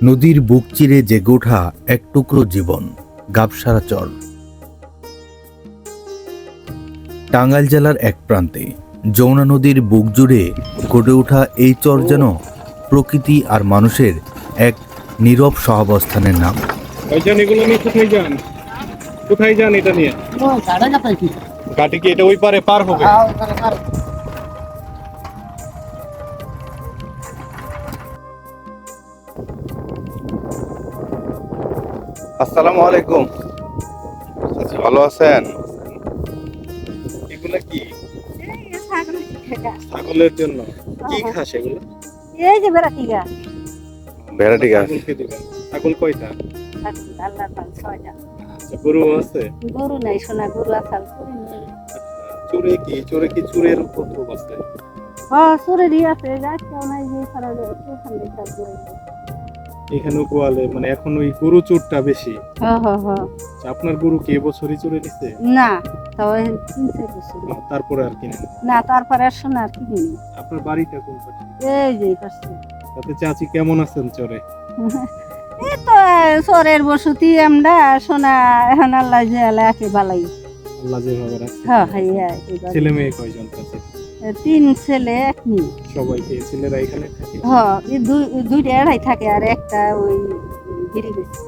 নদীর বুক চিরে জেগে ওঠা এক টুকরো জীবন, গাবসারা চর। টাঙ্গাইল জেলার এক প্রান্তে যমুনা নদীর বুক জুড়ে গড়ে ওঠা এই চর যেন প্রকৃতি আর মানুষের এক নীরব সহাবস্থানের নাম। কোথায় যান এটা নিয়ে? ঘাটে কি এটা ওই পারে পার হবে? আসসালামু আলাইকুম। ভালো আছেন? এগুলা কি? ছাগলের জন্য কি ঘাস এগুলো? এই যে ভ্যারাইটি গাছ। ভ্যারাইটি গাছ। ছাগলকে দিবেন। ছাগল কয়টা? আল্লাহ পাক ছয়টা। আচ্ছা, গরু আছে? গরু নাই, সোনা গরু আসাল করি নেই। চোরে কি চোরের উপদ্রব আছে? হ্যাঁ, চোরেরই আছে, যা কেউ নাই যে ছাড়া ওখান থেকে কাজ করে। এখানেও গোয়ালে মানে এখন ওই গরু চোরটা বেশি। হ্যাঁ হ্যাঁ হ্যাঁ। আচ্ছা, আপনার গরু কি এবছরই চোরে নিছে? না, তবে 3-4 বছর। তারপরে আর কিনেন? না, তারপরে আর সোনা আর কিনি। আপনার বাড়িটা কোন পাশে? এই যে পাশে। তাতে চাচি কেমন আছেন চোরে? এই তো চোরের বসতি আমরা, সোনা এখন আল্লাহ যে আল্লাহ একে বালাই। আল্লাহ যেভাবে রাখছে। হ্যাঁ হ্যাঁ। ছেলে মেয়ে কয়জন আছে? 3 ছেলে 1 মেয়ে। সবাইকে ছেলেরা এখানে থাকে? হ্যাঁ, এই দুইটা এড়াই থাকে আর একটা ওই গিরি গেছে।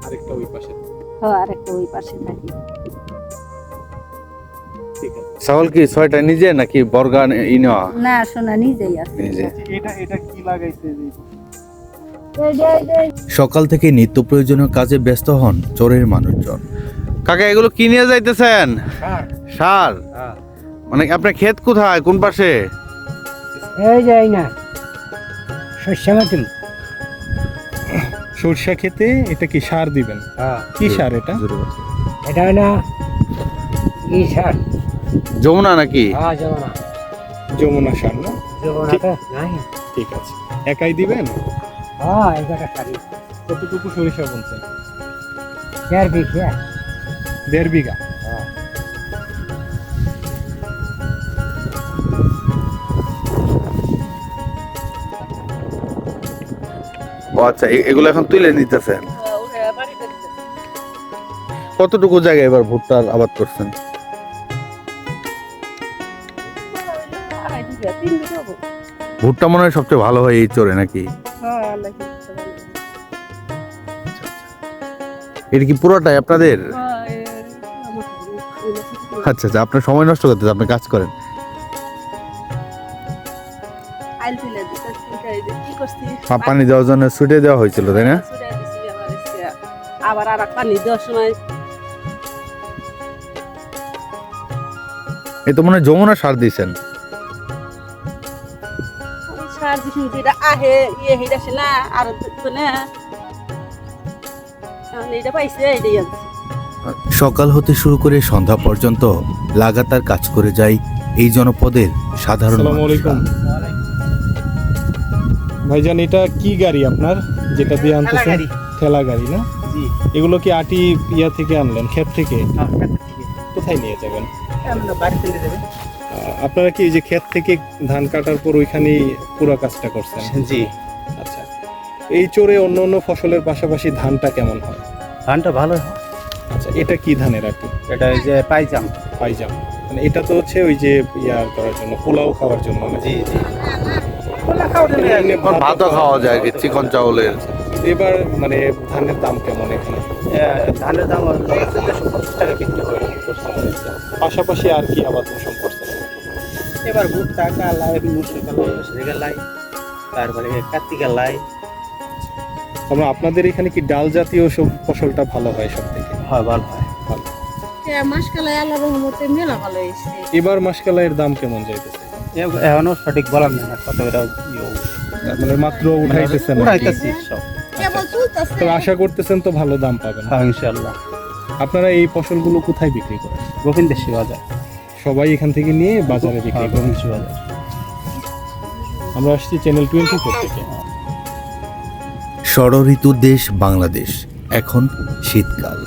আরেকটা ওই পাশে। হ্যাঁ, আর একটা ওই পাশে থাকে। ঠিক আছে। ছাগল কি 6টা নিজে নাকি বর্গান ইনোয়া? না, সোনা নিজেই আছে। নিজে। এটা কি লাগাইছে? সকাল থেকে নিত্য প্রয়োজনীয় কাজে ব্যস্ত হন চরের মানুষজন। কাকা, এগুলো কি নিয়ে যাইতেছেন? সার। মানে আপনার ক্ষেত কোথায়, কোন পাশে? এই যাই না শস্যমাতুল। সরষা খেতে এটা কি সার দিবেন? কি সার এটা? এটা না ই সার যমুনা নাকি? যমুনা সার না? যমুনা তো নাই। ঠিক আছে, একাই দিবেন? এগারোটা সারি কতটুকু সরিষা বলছেন? 1.5 বিঘা। 1.5 বিঘা। ও আচ্ছা, এগুলো এখন তুলে নিতেছেন। কতটুকু জায়গায় এবার ভুট্টার আবাদ করছেন? ভুট্টা মনে হয় সবচেয়ে ভালো হয় এই চরে নাকি? এটা কি পুরোটাই আপনাদের? আচ্ছা আচ্ছা, আপনার সময় নষ্ট করতে আপনি কাজ করেন। পানি দেওয়ার জন্য ছুটে দেওয়া হয়েছিল, তাই না? আবার আর পানি দেওয়ার সময় এই তো মনে হয় যমুনা সার দিয়েছেন। সার দিছি, যেটা আহে হেটা আছে না, আর তো না এইটা পাইছে, এইটাই আছে। সকাল হতে শুরু করে সন্ধ্যা পর্যন্ত লাগাতার কাজ করে যায় এই জনপদের সাধারণ আসসালামু আলাইকুম। ভাইজান, এটা কি গাড়ি আপনার যেটা দিয়ে আনতেছেন? ঠেলা গাড়ি না? এগুলো কি আটি ইয়া থেকে আনলেন, ক্ষেত থেকে? কোথায় নিয়ে যাবেন? আপনারা কি এই যে ক্ষেত থেকে ধান কাটার পর ওইখানেই পুরো কাজটা করছেন? জি। আচ্ছা, এই চরে অন্য অন্য ফসলের পাশাপাশি ধানটা কেমন হয়? ধানটা ভালো হয়। আচ্ছা, এটা কি ধানের আর কি? এটা ওই যে পাইজাম। মানে এটা তো হচ্ছে ওই যে ইয়া করার জন্য, পোলাও খাওয়ার জন্য না? জি। ভাতও খাওয়া যায় কি চিকন চাউলের। এবার মানে ধানের দাম কেমন এখানে? ধানের দাম 1450 টাকা বিক্রি করে। পাশাপাশি আর কি আবাদ ফসল করছেন? এবার ভুট্টা, কালাই, মুসুর কালাই, রেগা লাই, তারপরে কার্তিকা লাই। আমরা আপনাদের এখানে কি ডাল জাতীয় সব ফসলটা ভালো হয় সব থেকে? হয়, ভালো হয়। মাসকালাই আল্লাহর রহমতে মেলা ভালো হয়েছে। এবার মাসকালাইয়ের দাম কেমন যাইতেছে? এখনো সঠিক বলার নেই না, কত এটা মানে মাত্র উঠাইতেছেন? উঠাইতেছি সব। তবে আশা করতেছেন তো ভালো দাম পাবেন? হ্যাঁ, ইনশাআল্লাহ। আপনারা এই ফসলগুলো কোথায় বিক্রি করেন? গোবিন্দেশ্বরী বাজার। সবাই এখান থেকে নিয়ে বাজারে বিক্রি করেন? গোবিন্দেশ্বরী বাজার। আমরা আসছি চ্যানেল 24 থেকে। ষড়ঋতুর দেশ বাংলাদেশ, এখন শীতকাল।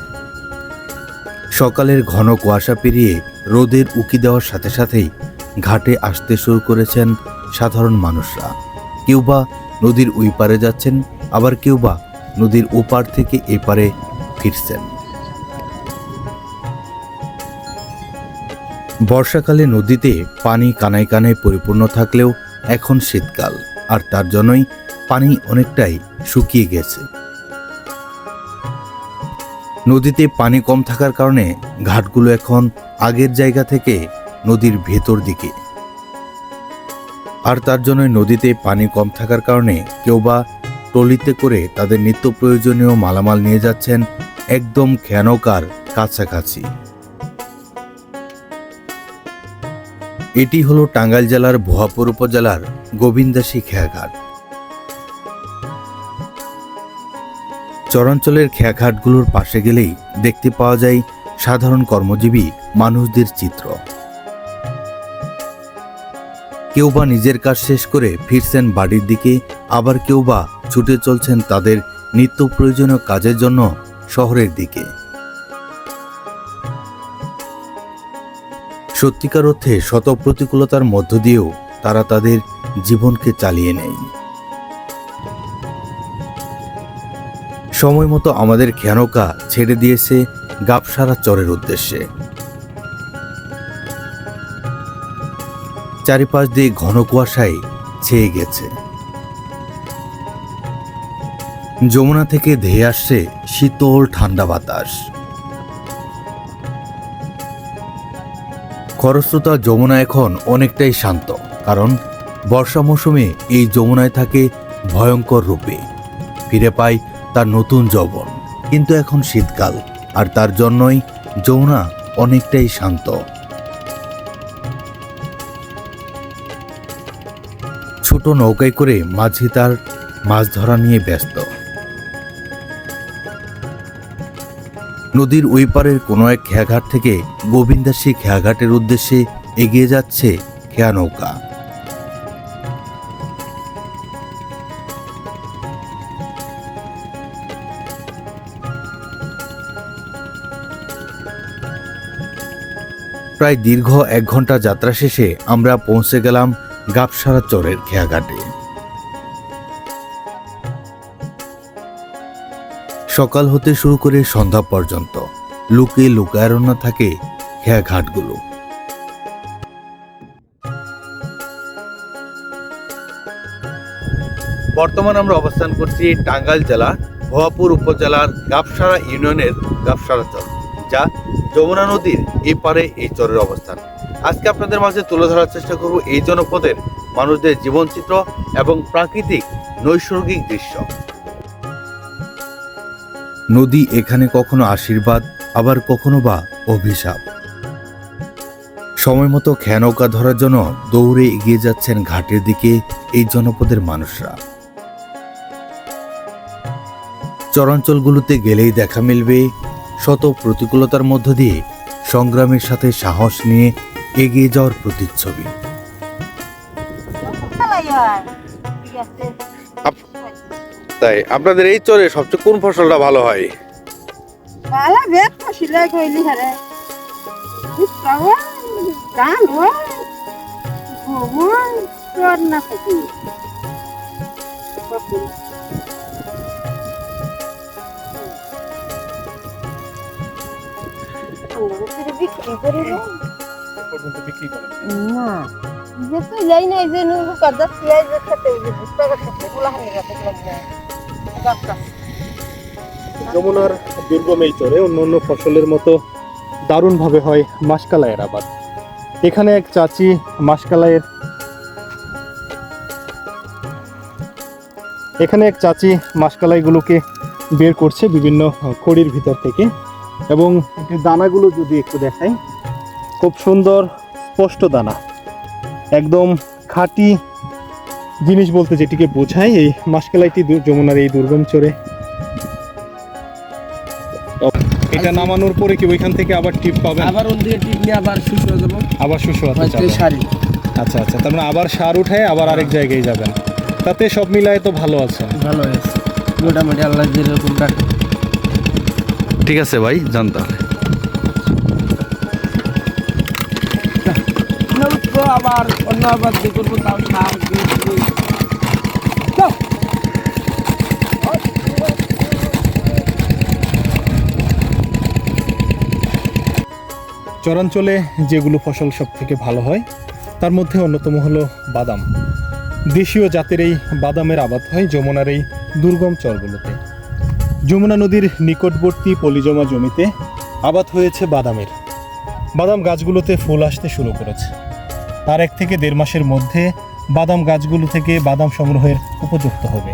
সকালের ঘন কুয়াশা পেরিয়ে রোদের উকি দেওয়ার সাথে সাথেই ঘাটে আসতে শুরু করেছেন সাধারণ মানুষরা। কেউ বা নদীর ওই পারে যাচ্ছেন, আবার কেউ বা নদীর ওপার থেকে এপারে ফিরছেন। বর্ষাকালে নদীতে পানি কানায় কানায় পরিপূর্ণ থাকলেও এখন শীতকাল, আর তার জন্যই পানি অনেকটাই শুকিয়ে গেছে। নদীতে পানি কম থাকার কারণে ঘাটগুলো এখন আগের জায়গা থেকে নদীর ভেতর দিকে, আর তার জন্য নদীতে পানি কম থাকার কারণে কেউ বা ট্রলিতে করে তাদের নিত্য প্রয়োজনীয় মালামাল নিয়ে যাচ্ছেন একদম খেয়ানৌকার কাছাকাছি। এটি হলো টাঙ্গাইল জেলার ভুয়াপুর উপজেলার গোবিন্দাসী খেয়াঘাট। চরাঞ্চলের খেয়াঘাটগুলোর পাশে গেলেই দেখতে পাওয়া যায় সাধারণ কর্মজীবী মানুষদের চিত্র। কেউ বা নিজের কাজ শেষ করে ফিরছেন বাড়ির দিকে, আবার কেউ বা ছুটে চলছেন তাদের নিত্য প্রয়োজনীয় কাজের জন্য শহরের দিকে। সত্যিকার অর্থে শত প্রতিকূলতার মধ্য দিয়েও তারা তাদের জীবনকে চালিয়ে নেয়। সময় মতো আমাদের খেয়ানৌকা ছেড়ে দিয়েছে গাবসারা চরের উদ্দেশ্যে। চারিপাশ দিয়ে ঘন কুয়াশায় ছেয়ে গেছে। যমুনা থেকে ধেয়ে আসছে শীতল ঠান্ডা বাতাস। খরস্রোতা যমুনা এখন অনেকটাই শান্ত, কারণ বর্ষা মৌসুমে এই যমুনায় থাকে ভয়ঙ্কর রূপে, ফিরে পায় তার নতুন যৌবন। কিন্তু এখন শীতকাল, আর তার জন্যই যমুনা অনেকটাই শান্ত। ছোট নৌকায় করে মাঝি তার মাছ ধরা নিয়ে ব্যস্ত। নদীর ওই পারের কোনো এক খেয়াঘাট থেকে গোবিন্দাসী খেয়াঘাটের উদ্দেশ্যে এগিয়ে যাচ্ছে খেয়া নৌকা। প্রায় দীর্ঘ 1 ঘন্টা যাত্রা শেষে আমরা পৌঁছে গেলাম গাবসারা চরের খেয়াঘাটে। সকাল হতে শুরু করে সন্ধ্যা পর্যন্ত লুকে লুকায়রণ্য থাকে খেয়াঘাটগুলো। বর্তমান আমরা অবস্থান করছি টাঙ্গাইল জেলা ভুয়াপুর উপজেলার গাবসারা ইউনিয়নের গাবসারা চর, যা যমুনা নদীর এপারে এই চরের অবস্থান। আজকে আপনাদের মাঝে তুলে ধরার চেষ্টা করব এই জনপদের মানুষদের জীবনচিত্র এবং প্রাকৃতিক নৈসর্গিক দৃশ্য। নদী এখানে কখনো আশীর্বাদ, আবার কখনো বা অভিশাপ। সময় মতো খেয়া নৌকা ধরার জন্য দৌড়ে এগিয়ে যাচ্ছেন ঘাটের দিকে এই জনপদের মানুষরা। চরাঞ্চলগুলোতে গেলেই দেখা মিলবে শত প্রতিকূলতার মধ্য দিয়ে সংগ্রামের সাথে সাহস নিয়ে এগিয়ে যাওয়ার প্রতিচ্ছবি। তাই আপনাদের এই চরে সবচেয়ে কোন ফসলটা ভালো হয়? ভালো বেশ ফসিলে কইলি হারে ধান হয় চর না থাকি বিক্রি করি না যে তুই যাই নাই যে নুরু কাদা পিয়াজ খেতে বুঝতে করতে বলা হয় না। যমুনার দুর্গম এই চরে অন্যান্য ফসলের মতো দারুণভাবে হয় মাসকালাইয়ের আবাদ। এখানে এক চাচি মাসকালাইগুলোকে বের করছে বিভিন্ন খড়ির ভিতর থেকে, এবং দানাগুলো যদি একটু দেখাই, খুব সুন্দর স্পষ্ট দানা, একদম খাঁটি জিনিস বলতে যেটিকে বোঝায় এই মাসকালাইটি যমুনার এই দুর্গম চরে। এটা নামানোর পরে কি ওইখান থেকে আবার টিপ পাবেন? আবার ওন দিকে টিপ নিয়ে আবার শুষো দেব, আবার শুষো আছে সারি। আচ্ছা আচ্ছা, তার মানে আবার সার উঠায় আবার আরেক জায়গায় যাবেন। তাতে সব মিলায় তো ভালো আছে, ভালো হয়েছে মোটামুটি, আল্লাহ যেরকম রাখে। ঠিক আছে ভাই, জানতাম। আবার অন্য আবার দিয়ে করবো, তাও সার দিয়ে চরাঞ্চলে যেগুলো ফসল সব থেকে ভালো হয় তার মধ্যে অন্যতম হলো বাদাম। দেশীয় জাতের এই বাদামের আবাদ হয় যমুনার এই দুর্গম চরগুলোতে। যমুনা নদীর নিকটবর্তী পলিজমা জমিতে আবাদ হয়েছে বাদামের। বাদাম গাছগুলোতে ফুল আসতে শুরু করেছে। আর 1 থেকে 1.5 মাসের মধ্যে বাদাম গাছগুলো থেকে বাদাম সংগ্রহের উপযুক্ত হবে।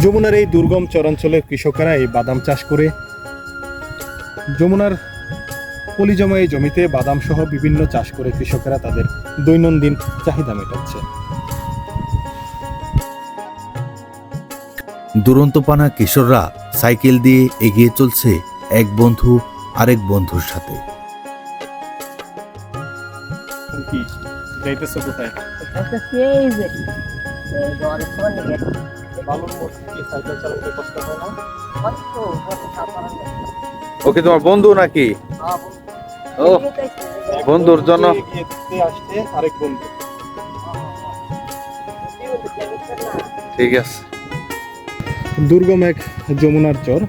যমুনার এই দুর্গম চরাঞ্চলের কৃষকেরা এই বাদাম চাষ করে যমুনার পলিজমা এই জমিতে বাদাম সহ বিভিন্ন চাষ করে কৃষকেরা তাদের দৈনন্দিন চাহিদা মেটাচ্ছে। দুরন্তপানা কিশোররা সাইকেল দিয়ে এগিয়ে চলছে এক বন্ধু আরেক বন্ধুর সাথে। কি যাইতেছো কোথায়? এই যে এই ঘরে ফোনে গেছে বালুর মধ্যে কি সাইকেল চালাতে কষ্ট হয় না? কত কত সাধারণ ওকে তোমার বন্ধু নাকি? ও বন্ধুর জন্য এগিয়ে যেতে আসতে আরেক বন্ধু। ঠিক আছে। দুর্গম এক যমুনার চর।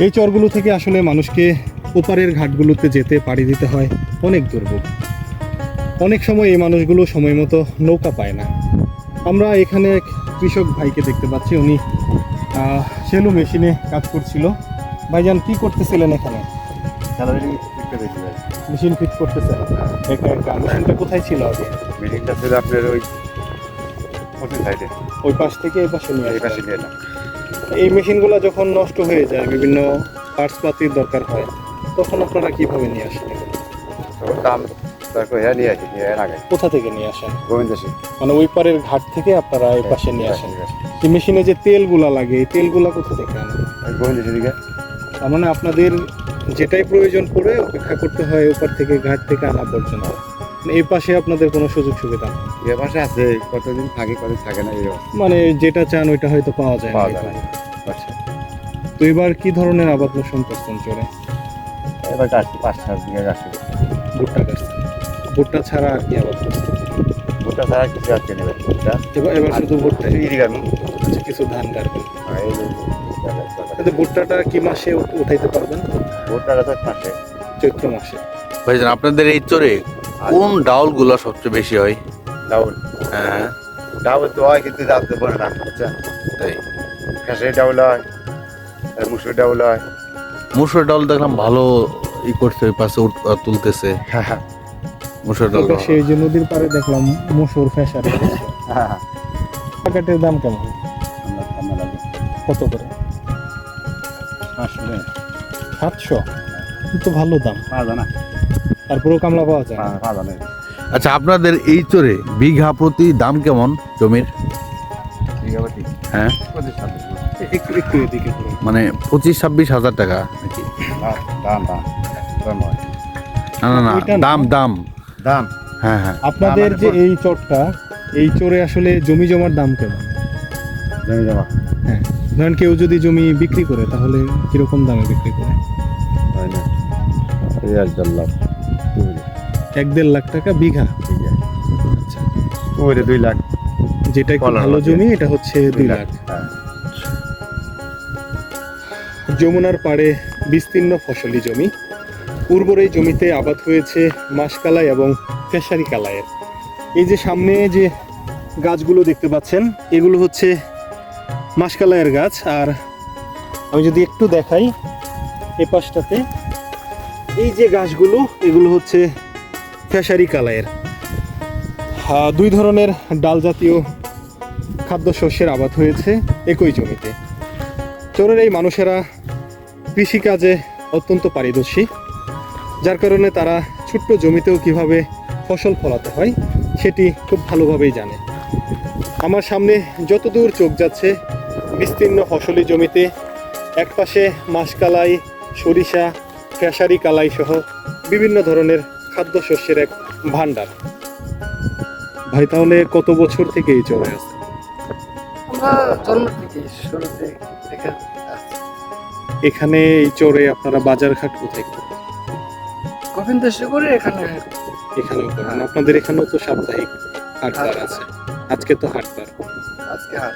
এই চরগুলো থেকে আসলে মানুষকে ওপারের ঘাটগুলোতে যেতে পাড়ি দিতে হয় অনেক দুর্ভোগ। অনেক সময় এই মানুষগুলো সময় মতো নৌকা পায় না। আমরা এখানে এক কৃষক ভাইকে দেখতে পাচ্ছি, উনি সেলো মেশিনে কাজ করছিল। ভাইজান কি করতেছিলেন এখানে? মেশিন ফিট করতেছেন একা একা? মেশিনটা কোথায় ছিল আগে? মিটিংটা ছিল আপনার ওই পশ্চিম সাইডে, ওই পাশ থেকে এই পাশে নিয়ে এই আসা পাশে হয়। নিয়ে এলাম। এই মেশিনগুলো যখন নষ্ট হয়ে যায়, বিভিন্ন পার্টস পাতির দরকার হয়, তখন আপনারা কিভাবে নিয়ে আসেন এগুলো? তখন দাম তারপর হ্যাঁ নিয়ে আসি, নিয়ে আগে কোথা থেকে নিয়ে আসেন? গোবিন্দ সিং মানে ওই পারের ঘাট থেকে আপনারা এই পাশে নিয়ে আসেন। এই মেশিনে যে তেলগুলা লাগে, এই তেলগুলা কোথা থেকে আনেন? গোবিন্দ সিং দিকে তার মানে আপনাদের যেটাই প্রয়োজন পড়ে অপেক্ষা করতে হয় ওপার থেকে ঘাট থেকে আনা পর্যন্ত। মানে এই পাশে আপনাদের কোনো সুযোগ সুবিধা নেই? এ পাশে আছে, কতদিন থাকে কতদিন থাকে না, এই অবস্থা। মানে যেটা চান ওইটা হয়তো পাওয়া যায় না পাওয়া এখানে। যায় আচ্ছা, তো এবার কি ধরনের আবাদ পোষণ করছেন চরে? এবার গাছটি 5-7 বিঘা গাছ ছিল। ভুট্টা গাছছেন? ভুট্টা ছাড়া আর কি আবাদ করছেন? ভুট্টা ছাড়া কিছু আজকে নেবে, ভুট্টা এবার শুধু ভুট্টা? ইরিগামি আচ্ছা, কিছু ধান কাটবেন। এই যে তাহলে ভুট্টাটা কি মাসে উঠাইতে পারবেন? ভুট্টাটা তো পাশে চৈত্র মাসে। ভাইজান আপনাদের এই চরে কোন ডাউলগুলো সবচেয়ে বেশি হয়? ডাউল, হ্যাঁ ডাউল তো হয় কিন্তু জানতে পারে না, বুঝছেন? তাই খেসের ডাউল হয়, আর মুসুর ডাউল হয়। মুসুর ডাউল দেখলাম ভালো ই করছে, ওই পাশে তুলতেছে মুসুর ডাউল। সেই যে নদীর পাড়ে দেখলাম মসুর ফেসার প্যাকেটের দাম কেমন? কত করে? 700? কিন্তু ভালো দাম। তারপরেও কামলা পাওয়া যায়? আচ্ছা আপনাদের এই চরে বিঘা প্রতি দাম কেমন জমির? হ্যাঁ একটু একটু এদিকে করুন। মানে 25-26 হাজার টাকা নাকি? না না না, ওইটা না। দাম দাম দাম হ্যাঁ হ্যাঁ। আপনাদের যে এই চরটা, এই চরে আসলে জমি জমার দাম কেমন? জমি জমা হ্যাঁ, ধরেন কেউ যদি জমি বিক্রি করে তাহলে কিরকম দামে বিক্রি করে? হয় না, এই 1.5 লাখ 1-1.5 লাখ টাকা বিঘা? আচ্ছা, ওই 2 লাখ। যেটা একটু কলার ভালো বাজার। জমি এটা হচ্ছে 2 লাখ। হ্যাঁ। যমুনার পাড়ে বিস্তীর্ণ ফসলি জমি। উর্বর এই জমিতে আবাদ হয়েছে মাসকালাই এবং ফেসারি কালাইয়ের। এই যে সামনে যে গাছগুলো দেখতে পাচ্ছেন, এগুলো হচ্ছে মাসকালাইয়ের গাছ। আর আমি যদি একটু দেখাই এ পাশটাতে, এই যে গাছগুলো, এগুলো হচ্ছে ফেসারি কালাইয়ের। 2 ধরনের ডাল জাতীয় খাদ্যশস্যের আবাদ হয়েছে একই জমিতে। চরের এই মানুষেরা কৃষিকাজে অত্যন্ত পারদর্শী, যার কারণে তারা ছোট্ট জমিতেও কিভাবে ফসল ফলাতে হয় সেটি খুব ভালোভাবেই জানে। আমার সামনে যতদূর চোখ যাচ্ছে বিস্তীর্ণ ফসলি জমিতে একপাশে মাসকালাই, সরিষা, খেসারি কালাই সহ বিভিন্ন ধরনের খাদ্যশস্যের এক ভান্ডার। ভাই তাহলে কত বছর থেকে এই চরে আছে? আমরা জন্ম থেকে শুরুতে এখানে আছি। এখানে এই চরে আপনারা বাজারঘাট কোথায় করেন? গোবিন্দ করে এখানে এখানেও করেন? আপনাদের এখানেও তো সাপ্তাহিক হাটবার আছে, আজকে তো হাটবার। আজকে হাট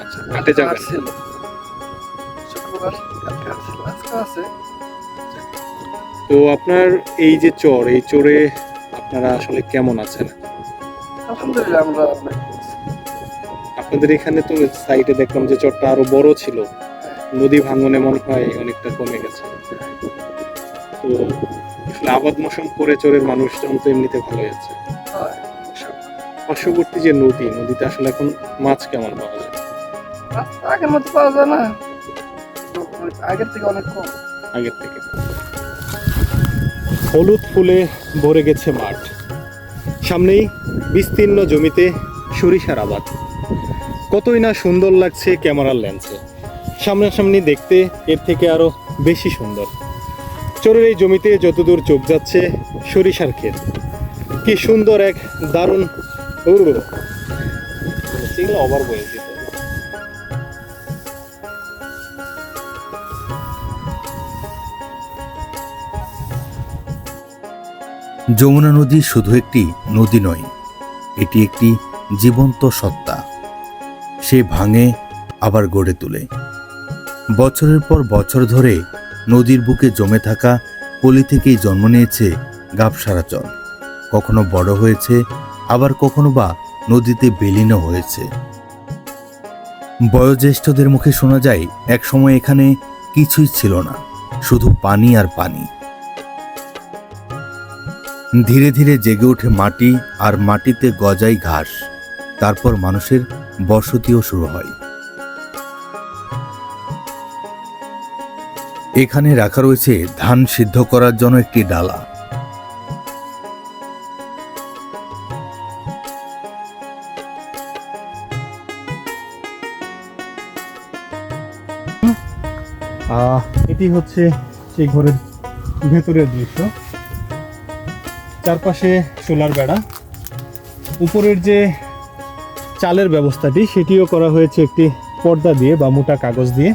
আচ্ছা, হাটে যাবেন? ছিল শুক্রবার, কালকে হাট ছিল, আজকে আছে। তো আপনার এই যে চর, এই চরে আপনারা আসলে কেমন আছেন? আলহামদুলিল্লাহ আমরা অনেক আপনাদের এখানে তো সাইডে দেখলাম যে চরটা আরো বড় ছিল, নদী ভাঙনে মনে হয় অনেকটা কমে গেছে। তো আসলে আবাদ মৌসুম করে চরের মানুষজন তো এমনিতে ভালোই আছে। হয়। পার্শ্ববর্তী যে নদী, নদীতে আসলে এখন মাছ কেমন পাওয়া যায়? রাস্তা আগের মতো পাওয়া যায় না, আগের থেকে অনেক কম। আগের থেকে। হলুদ ফুলে ভরে গেছে মাঠ, সামনেই বিস্তীর্ণ জমিতে সরিষার আবাদ। কতই না সুন্দর লাগছে ক্যামেরার লেন্সে, সামনাসামনি দেখতে এর থেকে আরো বেশি সুন্দর। চরের এই জমিতে যতদূর চোখ যাচ্ছে সরিষার ক্ষেত, কি সুন্দর এক দারুণ ওভার বয়ে দিত। যমুনা নদী শুধু একটি নদী নয়, এটি একটি জীবন্ত সত্তা। সে ভাঙে আবার গড়ে তোলে। বছরের পর বছর ধরে নদীর বুকে জমে থাকা পলি থেকেই জন্ম নিয়েছে গাবসারা চর। কখনো বড় হয়েছে, আবার কখনো বা নদীতে বিলীন হয়েছে। বয়োজ্যেষ্ঠদের মুখে শোনা যায়, একসময় এখানে কিছুই ছিল না, শুধু পানি আর পানি। ধীরে ধীরে জেগে ওঠে মাটি, আর মাটিতে গজায় ঘাস। তারপর মানুষের বসতিও শুরু হয়। এখানে রাখা রয়েছে ধান সিদ্ধ করার জন্য একটি ডালা। এটি হচ্ছে সেই ঘরের ভেতরের দৃশ্য। চারপাশে সোলার বেড়া, উপরের যে চালের ব্যবস্থাটি সেটিও করা হয়েছে একটি পর্দা দিয়ে বা মোটা কাগজ দিয়ে।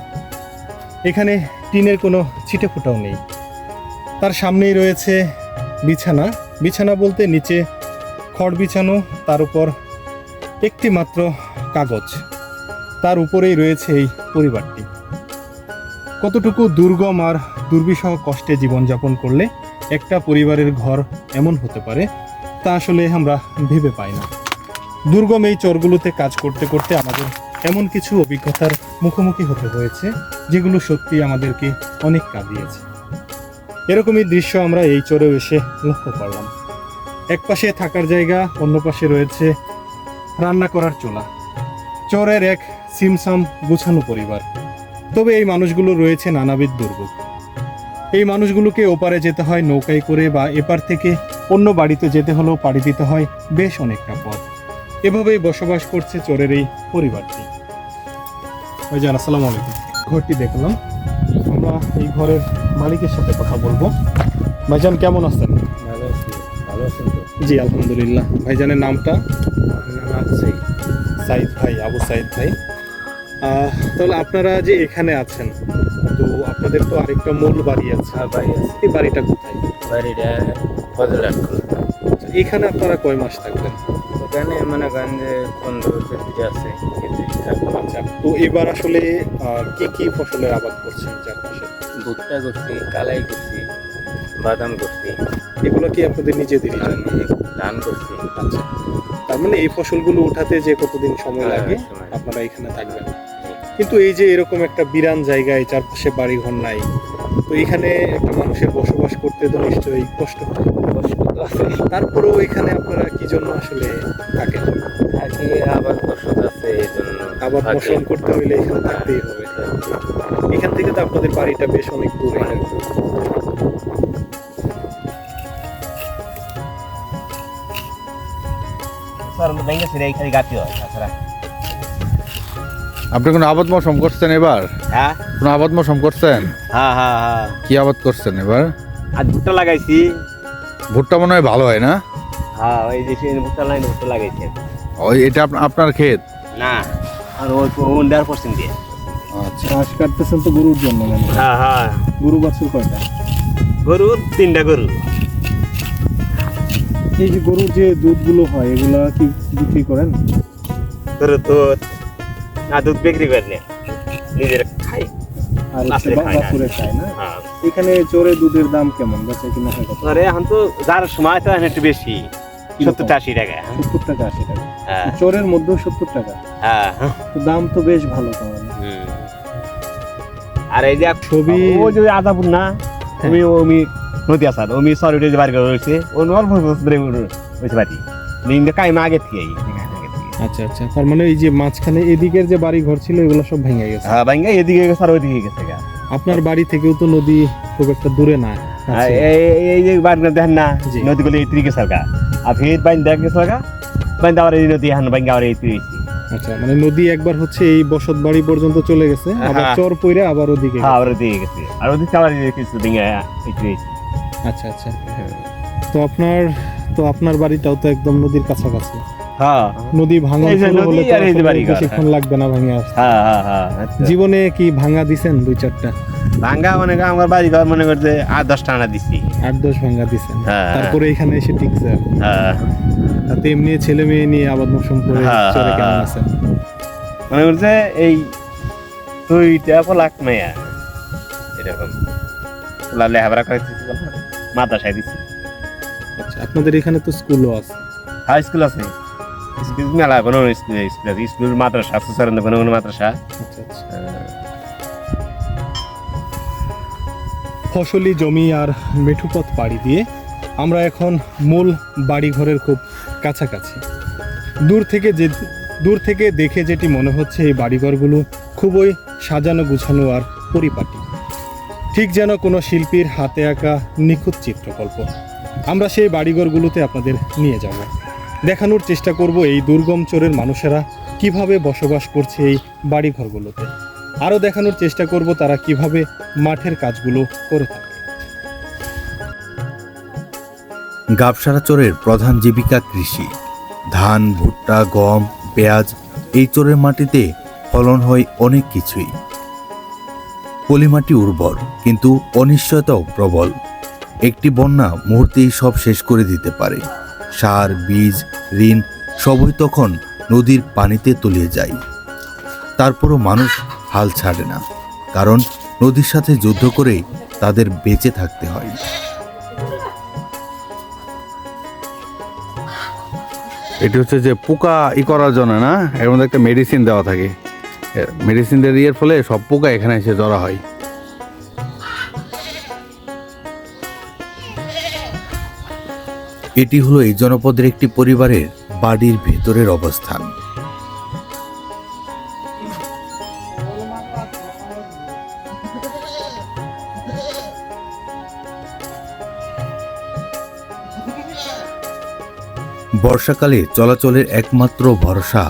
এখানে টিনের কোনো ছিটে ফোটাও নেই। তার সামনেই রয়েছে বিছানা। বিছানা বলতে নিচে খড় বিছানো, তার উপর একটি মাত্র কাগজ, তার উপরেই রয়েছে এই পরিবারটি। কতটুকু দুর্গম আর দুর্বিষহ কষ্টে জীবনযাপন করলে একটা পরিবারের ঘর এমন হতে পারে, তা আসলে আমরা ভেবে পাই না। দুর্গম এই চরগুলোতে কাজ করতে করতে আমাদের এমন কিছু অভিজ্ঞতার মুখোমুখি হতে হয়েছে, যেগুলো সত্যি আমাদেরকে অনেক কাঁদিয়েছে। এরকমই দৃশ্য আমরা এই চরেও এসে লক্ষ্য করলাম। এক পাশে থাকার জায়গা, অন্য পাশে রয়েছে রান্না করার চুলা। চরের এক সিমসাম গুছানো পরিবার, তবে এই মানুষগুলো রয়েছে নানাবিধ দুর্ভোগ। এই মানুষগুলোকে ওপারে যেতে হয় নৌকায় করে, বা এপার থেকে অন্য বাড়িতে যেতে হলেও পাড়ি দিতে হয় বেশ অনেকটা পথ। এভাবেই বসবাস করছে চরের এই পরিবারটি। ভাইজান আসসালামু আলাইকুম। ঘরটি দেখলাম, আমরা এই ঘরের মালিকের সাথে কথা বলবো। ভাইজান কেমন আছেন? ভালো আছি। ভালো আছেন তো? জি আলহামদুলিল্লাহ। ভাইজানের নামটা? সাইদ ভাই, আবু সাইদ ভাই। তাহলে আপনারা যে এখানে আছেন, তো আপনাদের তো আরেকটা মূল বাড়ি আছে। বাড়ি আছে। এই বাড়িটা কোথায়? বাড়িটা ফজলাট খোলা। এখানে আপনারা কয় মাস থাকবেন? ওখানে মনে করেন যে 15-20 আছে। আচ্ছা, তো এবার আসলে কি কি ফসলের আবাদ করছেন চারপাশে? ভুট্টা করছি, কালাই করছি, বাদাম করছি, এগুলো কি আপনাদের নিজেদেরই জন্য? ধান করছি। আচ্ছা, তার মানে এই ফসলগুলো উঠাতে যে কতদিন সময় হ্যাঁ, লাগে সময়। আপনারা এখানে থাকবেন। কিন্তু এই যে এরকম একটা বিরান জায়গায়, চারপাশে বাড়ি ঘর নাই, তো এখানে একটা মানুষের বসবাস করতে তো নিশ্চয়ই কষ্ট হয়। কষ্ট তো আছে। তারপরেও এখানে আপনারা কি জন্য আসলে থাকেন? আগে আবার ফসল আছে, এই জন্য আবার থাকি। ফসল করতে হইলে এখানে থাকতেই হবে। এখান থেকে তো আপনাদের বাড়িটা বেশ অনেক দূরে। অনেক দূর। আপনি কোনো আবাদ মৌসুম করছেন এবার? হ্যাঁ কোনো আবাদ মৌসুম করছেন? হ্যাঁ হ্যাঁ হ্যাঁ। কি আবাদ করছেন এবার? আজ ভুট্টা লাগাইছি। ভুট্টা মনে হয় ভালো হয় না? হ্যাঁ, ওই যে ভুট্টা লাইন ভুট্টা লাগাইছি। ওই এটা আপনার ক্ষেত? না, আর ওই 1.5% দিয়ে। আচ্ছা, ঘাস কাটতেছেন তো গরুর জন্য? হ্যাঁ হ্যাঁ। গরু বাছুর কয়টা? গরুর 3টা গরু। এই যে গরুর যে দুধগুলো হয়, এগুলা কি বিক্রি করেন? গরু দুধ না, দুধ বিক্রি করি না, নিজের খাই। আর হচ্ছে নাসরে খায় না। বাপুরে খায় না। হ্যাঁ। এখানে চোরে দুধের দাম কেমন বেচা কিনা হয় কত? আরে এখন তো যার সময় তো এখন একটু বেশি, কিরকম? 70-80 টাকা। 70 টাকা 80 টাকা। হ্যাঁ চোরের মধ্যেও 70 টাকা। হ্যাঁ। তো দাম তো বেশ ভালো তাহলে। হুম। আর এই যে ছবি ও যে আদাপুর না, ওমি নদী আছে, ওমি সরি যে বাড়ি রয়েছে, ও অল্প ধরে হয়েছে বাড়ি নিন্দে কাইমা আগে থেকে। আচ্ছা আচ্ছা, তার মানে এই যে মাঝখানে এদিকের যে বাড়ি ঘর ছিল এগুলো সব ভেঙে গেছে। হ্যাঁ ভাঙ্গা এদিকে গেছে আর ওইদিকে গেছে গা। আপনার বাড়ি থেকেও তো নদী খুব একটা দূরে না। হ্যাঁ, এই যে বাড়িটা দেখেন না, জি। নদীগুলো এই তিরিকে সরকা আর ফের বাইন দেখ গেছে গা, বাইন আবার এই নদী এখন ভাঙ্গা আবার এই তিরিছি। আচ্ছা, মানে নদী একবার হচ্ছে এই বসত বাড়ি পর্যন্ত চলে গেছে, আবার হ্যাঁ। চর পইরা আবার ওদিকে হ্যাঁ গেছে। আবার ওদিকে গেছে আর ওদিকে আবার কিছু ভাঙ্গা এই তিরিছি। আচ্ছা আচ্ছা, তো আপনার বাড়িটাও তো একদম নদীর কাছাকাছি। হ্যাঁ নদী ভাঙা এই যে শুরু নদী হলে তো আর এই যে আসলে বাড়ি ঘর, বেশিক্ষণ লাগবে না ভাঙে আসতে। হ্যাঁ হ্যাঁ হ্যাঁ আচ্ছা। জীবনে কি ভাঙা দিছেন 2-4টা? ভাঙ্গা মানে আমার বাড়ি ঘর মনে করছে 8-10 টানা দিছি। 8-10 ভাঙা দিছেন, হ্যাঁ। তারপরে এখানে এসে টিকছে। হ্যাঁ তাতে এমনি ছেলে মেয়ে নিয়ে আবাদ মৌসুম করে হ্যাঁ, চরে কেমন হ্যাঁ। আছেন? মনে করছে এই 2 লাখ মেয়া এরকম লেখাপড়া করে মাদ্রাসায় দিচ্ছি। আচ্ছা, আপনাদের এখানে তো স্কুলও আছে। হাই স্কুল আছে, স্কুল মেলা কোনো স্কুল আছে, স্কুল মাদ্রাসা সুসারন্দ কোনো কোনো মাদ্রাসা। আচ্ছা আচ্ছা। ফসলি জমি আর মেঠুপথ পাড়ি দিয়ে আমরা এখন মূল বাড়িঘরের খুব কাছাকাছি। দূর থেকে দেখে যেটি মনে হচ্ছে এই বাড়িঘরগুলো খুবই সাজানো গুছানো আর পরিপাটি, ঠিক যেন কোনো শিল্পীর হাতে আঁকা নিখুঁত চিত্রকল্প। আমরা সেই বাড়িঘরগুলোতে আপনাদের নিয়ে যাব, দেখানোর চেষ্টা করব এই দুর্গম চরের মানুষেরা কিভাবে বসবাস করছে এই বাড়িঘরগুলোতে। আরও দেখানোর চেষ্টা করব তারা কিভাবে মাঠের কাজগুলো করে থাকে। গাবসারা চরের প্রধান জীবিকা কৃষি। ধান, ভুট্টা, গম, পেঁয়াজ এই চরের মাটিতে ফলন হয় অনেক কিছুই। পলিমাটি উর্বর, কিন্তু অনিশ্চয়তাও প্রবল। একটি বন্যা মুহূর্তেই সব শেষ করে দিতে পারে। সার, বীজ, ঋণ সবই তখন নদীর পানিতে তলিয়ে যায়। তারপরও মানুষ হাল ছাড়ে না, কারণ নদীর সাথে যুদ্ধ করে তাদের বেঁচে থাকতে হয়। এটি হচ্ছে যে পোকা করার জন্য না, এর মধ্যে একটা মেডিসিন দেওয়া থাকে। মেডিসিন দেওয়ার ফলে সব পোকা এখানে এসে জড়া হয়। এটি হলো এই জনপদের একটি পরিবারের বাড়ির ভেতরের অবস্থান। বর্ষাকালে চলাচলের একমাত্র ভরসা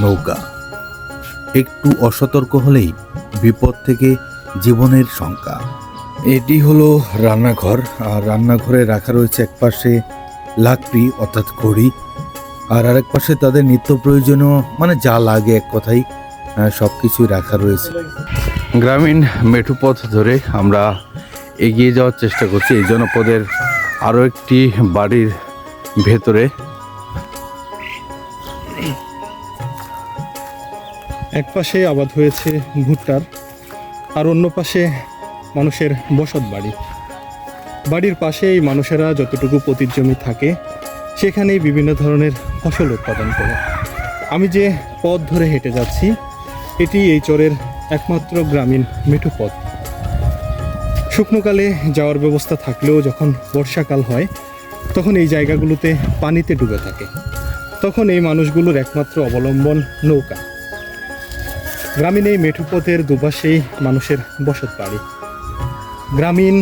নৌকা। একটু অসতর্ক হলেই বিপদ থেকে জীবনের শঙ্কা। এটি হলো রান্নাঘর, আর রান্নাঘরে রাখা রয়েছে একপাশে লাকড়ি অর্থাৎ খড়ি, আর আরেক পাশে তাদের নিত্য প্রয়োজনীয় মানে যা লাগে এক কথাই সব কিছুই রাখা রয়েছে। গ্রামীণ মেঠুপথ ধরে আমরা এগিয়ে যাওয়ার চেষ্টা করছি এই জনপদের আরও একটি বাড়ির ভেতরে। এক পাশে আবাদ হয়েছে ভুট্টার, আর অন্য পাশে মানুষের বসত বাড়ি। বাড়ির পাশে এই মানুষেরা যতটুকু পতির জমি থাকে সেখানেই বিভিন্ন ধরনের ফসল উৎপাদন করে। আমি যে পথ ধরে হেঁটে যাচ্ছি এটি এই চরের একমাত্র গ্রামীণ মেঠো পথ। শুকনোকালে যাওয়ার ব্যবস্থা থাকলেও যখন বর্ষাকাল হয় তখন এই জায়গাগুলোতে পানিতে ডুবে থাকে। তখন এই মানুষগুলোর একমাত্র অবলম্বন নৌকা। গ্রামীণ এই মেঠো পথের দুপাশেই মানুষের বসত বাড়ি। গ্রামীণ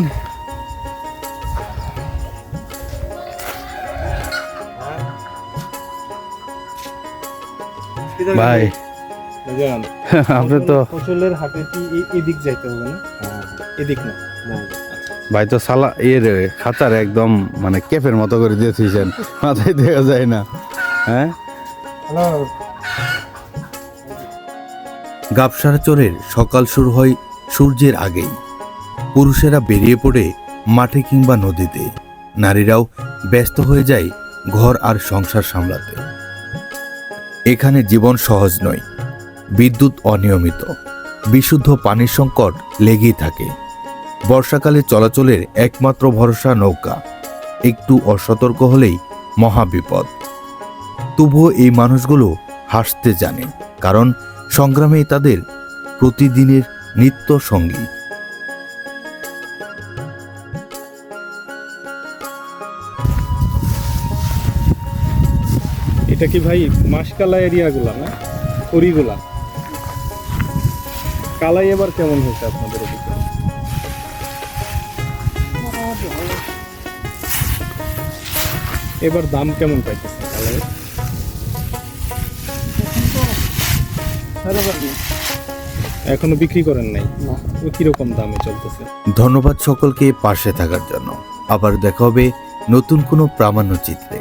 ভাই আপনি তো ফসলের হাটে কি এদিক যাইতে হবে না? এদিক না। ভাই তো সালা খাঁচার একদম মানে কেফের মতো করে দিয়েছেন, মাথায় দেখা যায় না। হ্যাঁ, গাবসারা চরের সকাল শুরু হয় সূর্যের আগেই। পুরুষেরা বেরিয়ে পড়ে মাঠে কিংবা নদীতে, নারীরাও ব্যস্ত হয়ে যায় ঘর আর সংসার সামলাতে। এখানে জীবন সহজ নয়, বিদ্যুৎ অনিয়মিত, বিশুদ্ধ পানির সংকট লেগেই থাকে। বর্ষাকালে চলাচলের একমাত্র ভরসা নৌকা, একটু অসতর্ক হলেই মহাবিপদ। তবুও এই মানুষগুলো হাসতে জানে, কারণ সংগ্রামেই তাদের প্রতিদিনের নিত্য সঙ্গী। এটা কি ভাই মাসকালা এরিয়াগুলা না, খড়িগুলা? কালাই এবার কেমন হয়েছে আপনাদের ওদিকে? এবার দাম কেমন পাইতেছে কালাইয়ের? এখনো বিক্রি করেন নাই? তো কিরকম দামে চলতেছে? ধন্যবাদ সকলকে পাশে থাকার জন্য। আবার দেখা হবে নতুন কোনো প্রামাণ্য চিত্রে।